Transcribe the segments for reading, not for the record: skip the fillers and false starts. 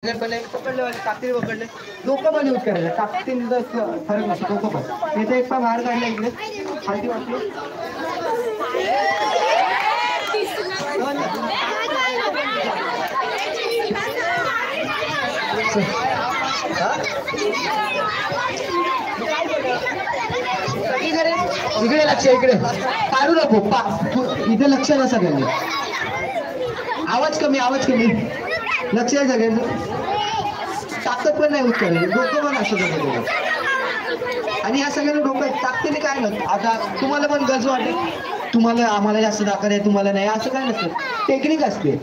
पहिले पकडले ताकदीने पकडले डोकं पण यूज करायचं ताकदीने फरक नसतो डोकं पण इथे एक पाय बाहेर काढला इकडे खालती वाटली इकडे लक्ष इकडे काढू नको इथे लक्ष ना सगळ्यांनी आवाज कमी लक्ष आहे सगळ्यांचं ताकद पण नाही उत्तर डोकं पण असं आणि ह्या सगळ्यांना डोकं ताकदीने काय नसतं आता तुम्हाला पण गरज वाटेल तुम्हाला आम्हाला जास्त ताकद आहे तुम्हाला नाही असं काय नसतं टेक्निक असते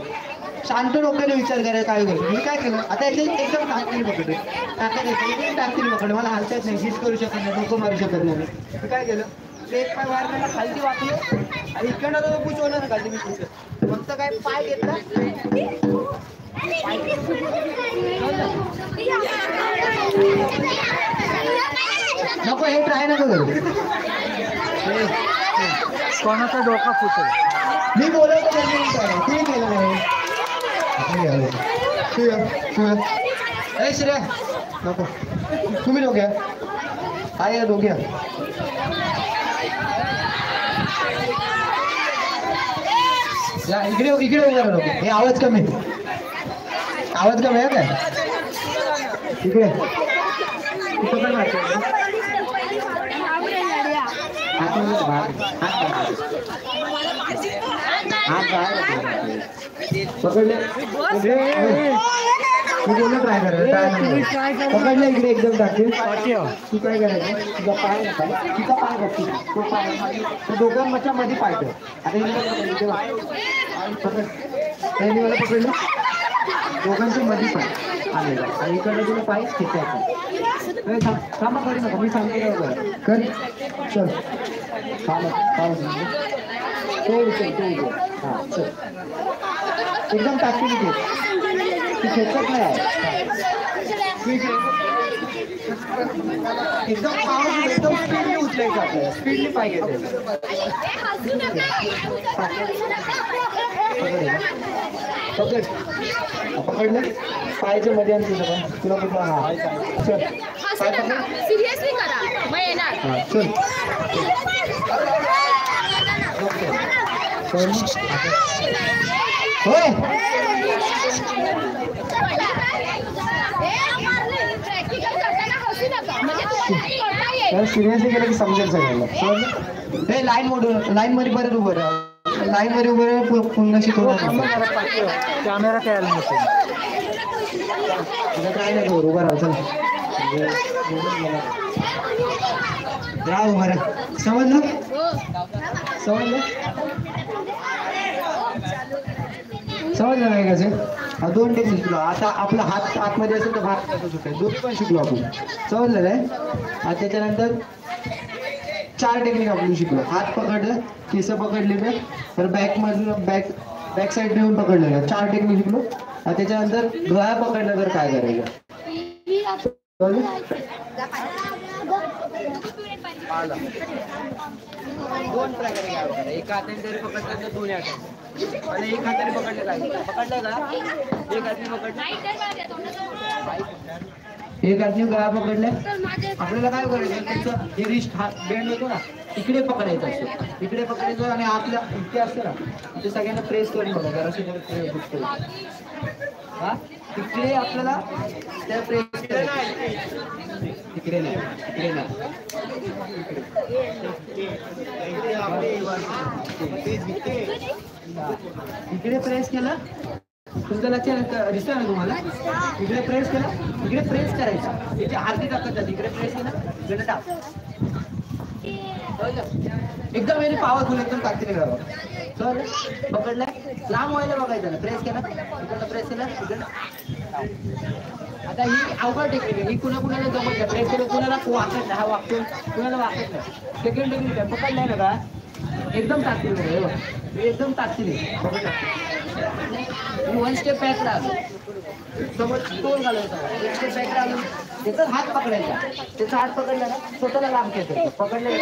शांत डोक्याने विचार करायला काय करतो मी काय केलं आता एकदम ताकदीने पकडले ताकदीने पकडले मला हालता येत नाही हिट करू शकत नाही डोकं मारू शकत नाही मी काय केलं ते एक पाय बाहेर खालती वाकले आणि इकडनं तो पुश होणार ना खालती मी पुश फक्त काय पाय घेतला नको हे ट्राय नको करू कोणाचा डोका फुटेल मी बोलत तुम्ही केलं नाही श्रेया नको तुम्ही लोक आहे दोघे इकडे उभा नको हे आवाज कमी आहे काय इकडे पकडले ट्राय पकडले इकडे एकदम टाकते तू काय करायचं तुझा पाय तिचा पाय बघ तो पाय दोघांच्या मध्ये पायतो आता मला पकडलं दोघांच्या मध्ये पाय आलेला आणि इकडनं तुला पाय खेचायचा थांबा करू नका मी सांगतो कर चल हां चल एकदम टाकते घे ती खेचत नाही एकदम पावर एकदम स्पीडने उचलायचं आपल्याला स्पीडने पाय घेते पकडलं पायच्या मध्ये आणि तुला कुठला हा चल पाय पकड सिरियसली करा मैं येणार हां चल होय सिरियसली केलं की समजेल सगळ्यांना हे लाईन मध्ये परत उभं राहा लाईन मध्ये उभं राहा पुन्हा शिकवणार कॅमेरा काय आला नसेल काय नाही बरोबर उभं राहा चल राहा उभं राहा समजलं नाही कसं दोन टेक्निक शिकलो आता आपला हात आतमध्ये असेल तर भात कसं सुटायचं दोन्ही पण शिकलो आपण समजलं काय आता त्याच्यानंतर 4 टेक्निक आपण शिकलो हात पकडलं केस पकडले मी तर बॅक साईड नेऊन पकडलेलं 4 टेक्निक शिकलो आता त्याच्यानंतर डोळा पकडलं तर काय करायचं दोन प्रकारे काय एका हाताने जरी पकडलं तर दोन्ही हाताने आणि एक हाताने पकडलं काय पकडलं का एक हाताने पकडलं एक हाताने गळा पकडले आपल्याला काय करायचं त्याचं हे रिस्ट हात बेंड होतो ना इकडे पकडायचं असतं इकडे पकडायचं आणि आपल्या इथे असतं ना ते सगळ्यांना प्रेस करून बघा जराशी हा तिकडे आपल्याला त्या प्रेस इकडे नाही इकडे प्रेस केलं तुमचं लक्ष दिसतं ना तुम्हाला इकडे प्रेस केलं इकडे प्रेस करायचं इथे अर्धी टाकत जाते इकडे प्रेस केलं इकडे टाक एकदम वेळी पॉवरफुल एकदम ताकदीने करावं चल पकडलाय लांब व्हायला बघायचं ना प्रेस केला इकडनं प्रेस केला इकडं आता ही अवघड टेक्निक आहे ही कुणाला जमत नाही प्रेस केलं कुणाला वाकत नाही हा वाकतो कुणाला वाकत नाही सेकंड टेक्निक आहे पकडलाय ना का एकदम ताकदीने एकदम ताकदीने वन स्टेप बॅक राहतो समोर तोल घालायचा एक स्टेप बॅक राहून त्याचाच हात पकडायचा त्याचा हात पकडला ना स्वतःला लांब खेळतो पकडले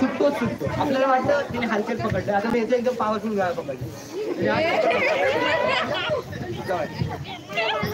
सुटतो आपल्याला वाटतं तिने हलक्यात पकडलं आता मी एकदम पॉवरफुल गाळ पकडले जाऊ